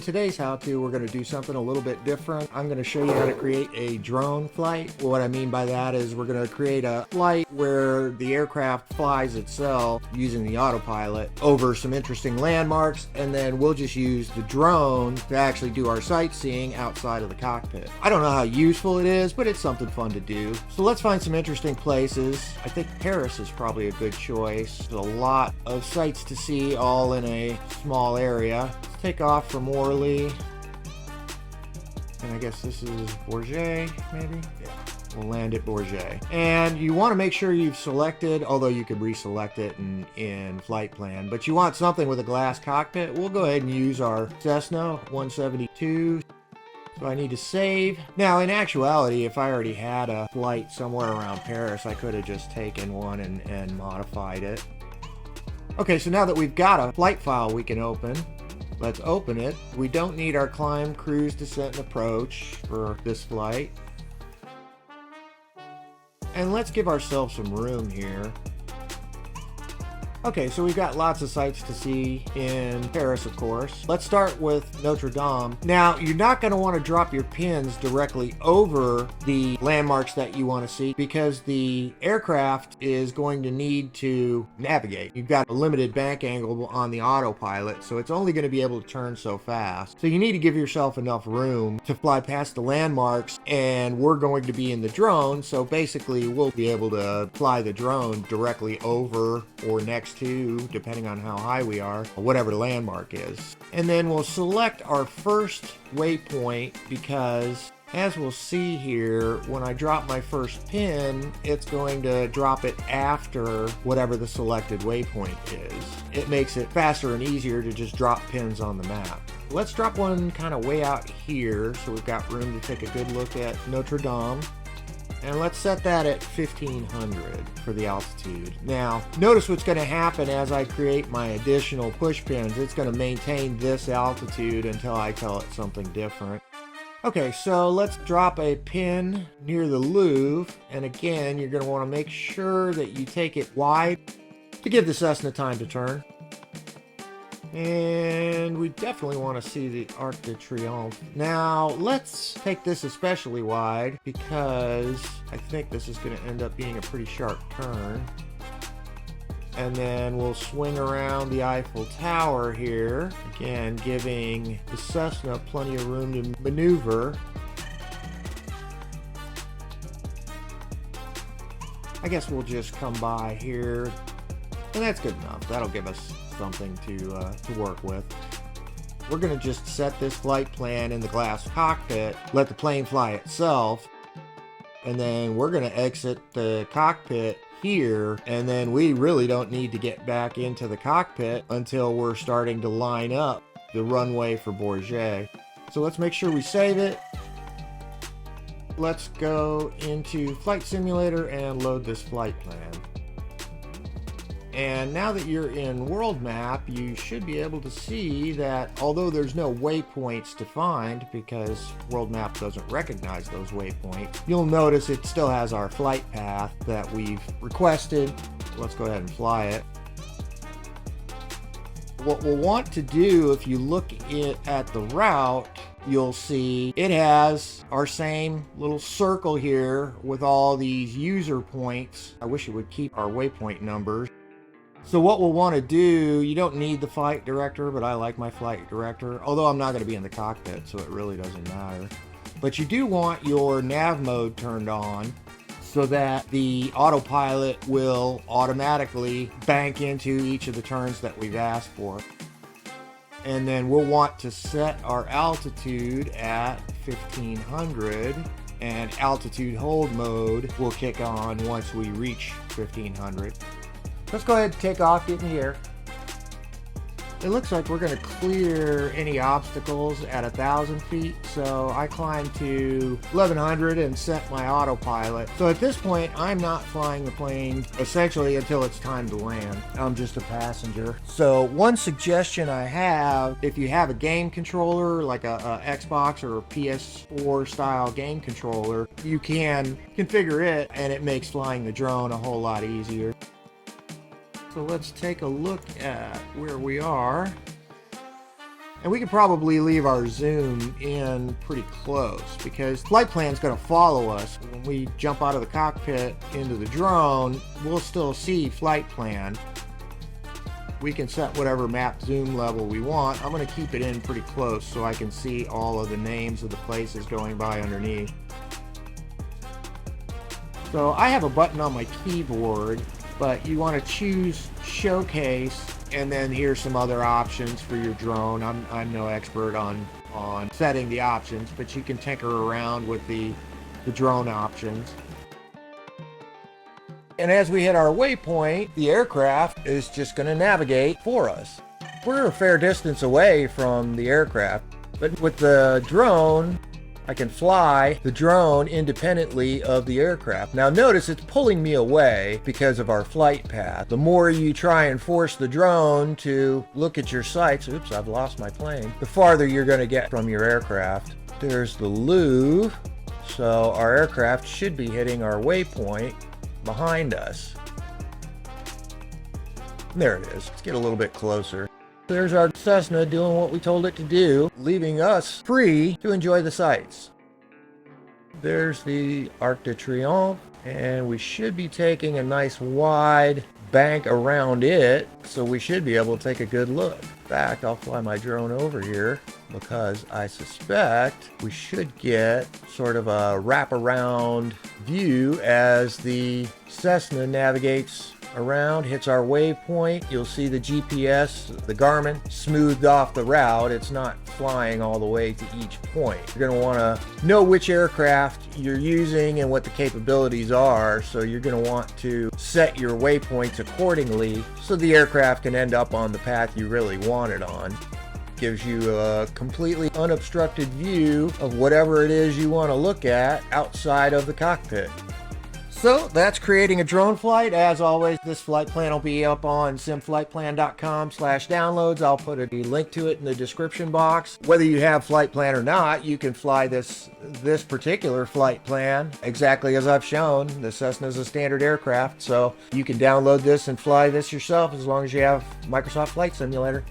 today's how-to, we're going to do something a little bit different. I'm going to show you how to create a drone flight. What I mean by that is we're going to create a flight where the aircraft flies itself using the autopilot over some interesting landmarks, and then we'll just use the drone to actually do our sightseeing outside of the cockpit. I don't know how useful it is, but it's something fun to do. So let's find some interesting places. I think Paris is probably a good choice. There's a lot of sights to see all in a small area. Let's take off from Orly. And I guess this is Bourget, maybe? Yeah. We'll land at Bourget. And you want to make sure you've selected, although you could reselect it in flight plan, but you want something with a glass cockpit. We'll go ahead and use our Cessna 172. So I need to save. Now, in actuality, if I already had a flight somewhere around Paris, I could have just taken one and modified it. Okay, so now that we've got a flight file we can open, let's open it. We don't need our climb, cruise, descent, and approach for this flight. And let's give ourselves some room here. Okay, so we've got lots of sights to see in Paris, of course. Let's start with Notre Dame. Now, you're not going to want to drop your pins directly over the landmarks that you want to see because the aircraft is going to need to navigate. You've got a limited bank angle on the autopilot, so it's only going to be able to turn so fast. So you need to give yourself enough room to fly past the landmarks, and we're going to be in the drone, so basically we'll be able to fly the drone directly over or next to, depending on how high we are, whatever the landmark is. And then we'll select our first waypoint because, as we'll see here, when I drop my first pin, it's going to drop it after whatever the selected waypoint is. It makes it faster and easier to just drop pins on the map. Let's drop one kind of way out here so we've got room to take a good look at Notre Dame. And let's set that at 1500 for the altitude. Now, notice what's going to happen as I create my additional push pins. It's going to maintain this altitude until I tell it something different. Okay, so let's drop a pin near the Louvre. And again, you're going to want to make sure that you take it wide to give the Cessna time to turn. And we definitely want to see the Arc de Triomphe. Now, let's take this especially wide because I think this is going to end up being a pretty sharp turn. And then we'll swing around the Eiffel Tower here, again giving the Cessna plenty of room to maneuver. I guess we'll just come by here, and that's good enough. That'll give us something to work with. We're going to just set this flight plan in the glass cockpit, let the plane fly itself, and then we're going to exit the cockpit here, and then we really don't need to get back into the cockpit until we're starting to line up the runway for Bourget. So let's make sure we save it. Let's go into Flight Simulator and load this flight plan. And now that you're in World Map, you should be able to see that although there's no waypoints defined because World Map doesn't recognize those waypoints, you'll notice it still has our flight path that we've requested. Let's go ahead and fly it. What we'll want to do, if you look at the route, you'll see it has our same little circle here with all these user points. I wish it would keep our waypoint numbers. So what we'll want to do, you don't need the flight director, but I like my flight director, although I'm not going to be in the cockpit, so it really doesn't matter. But you do want your nav mode turned on so that the autopilot will automatically bank into each of the turns that we've asked for. And then we'll want to set our altitude at 1500, and altitude hold mode will kick on once we reach 1500. Let's go ahead and take off, get in the air. It looks like we're going to clear any obstacles at 1,000 feet, so I climbed to 1,100 and set my autopilot. So at this point, I'm not flying the plane essentially until it's time to land. I'm just a passenger. So one suggestion I have, if you have a game controller, like a Xbox or a PS4 style game controller, you can configure it and it makes flying the drone a whole lot easier. So let's take a look at where we are. And we can probably leave our zoom in pretty close because flight plan is going to follow us. When we jump out of the cockpit into the drone, we'll still see flight plan. We can set whatever map zoom level we want. I'm going to keep it in pretty close so I can see all of the names of the places going by underneath. So I have a button on my keyboard, but you want to choose showcase, and then here's some other options for your drone. I'm no expert on setting the options, but you can tinker around with the drone options. And as we hit our waypoint, the aircraft is just going to navigate for us. We're a fair distance away from the aircraft, but with the drone, I can fly the drone independently of the aircraft. Now notice it's pulling me away because of our flight path. The more you try and force the drone to look at your sights, oops, I've lost my plane, the farther you're going to get from your aircraft. There's the Louvre, so our aircraft should be hitting our waypoint behind us. There it is. Let's get a little bit closer. There's our Cessna doing what we told it to do, leaving us free to enjoy the sights. There's the Arc de Triomphe, and we should be taking a nice wide bank around it, so we should be able to take a good look. In fact, I'll fly my drone over here because I suspect we should get sort of a wraparound view as the Cessna navigates around, hits our waypoint. You'll see the GPS, the Garmin, smoothed off the route. It's not flying all the way to each point. You're going to want to know which aircraft you're using and what the capabilities are, so you're going to want to set your waypoints accordingly so the aircraft can end up on the path you really want it on. Gives you a completely unobstructed view of whatever it is you want to look at outside of the cockpit. So that's creating a drone flight. As always, this flight plan will be up on simflightplan.com/downloads. I'll put a link to it in the description box. Whether you have flight plan or not, you can fly this particular flight plan exactly as I've shown. The Cessna is a standard aircraft, so you can download this and fly this yourself as long as you have Microsoft Flight Simulator.